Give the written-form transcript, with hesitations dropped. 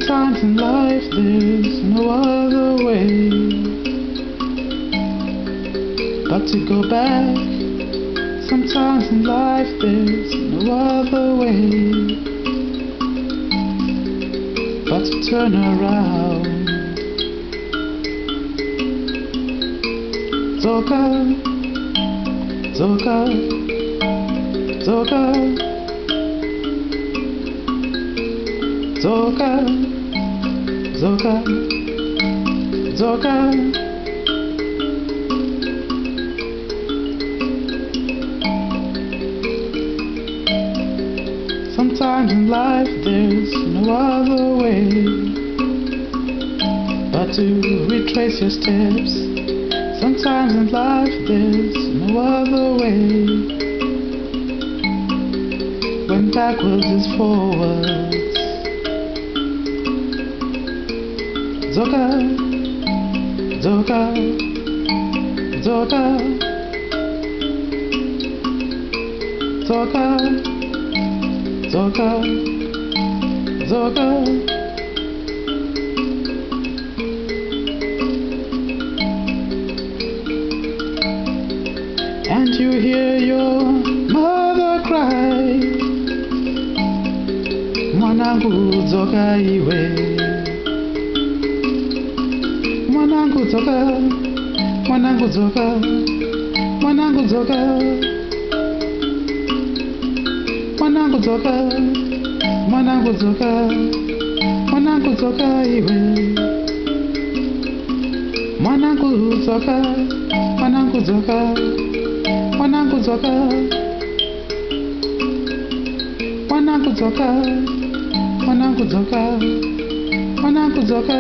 Sometimes in life there's no other way but to go back. Sometimes in life there's no other way but to turn around. Zoka, Zoka, Zoka, Zoka, Zoka, Zoka. Sometimes in life there's no other way but to retrace your steps. Sometimes in life there's no other way when backwards is forwards. Zoka, Zoka, Zoka, Zoka, Zoka, Zoka. And you hear your mother cry, mwanangu zoka iwe, mwanangu zoka, mwanangu zoka, mwanangu zoka, mwanangu zoka, mwanangu zoka, mwanangu zoka iwe, mwanangu zoka, mwanangu zoka, mwanangu zoka, mwanangu zoka, mwanangu zoka, mwanangu zoka.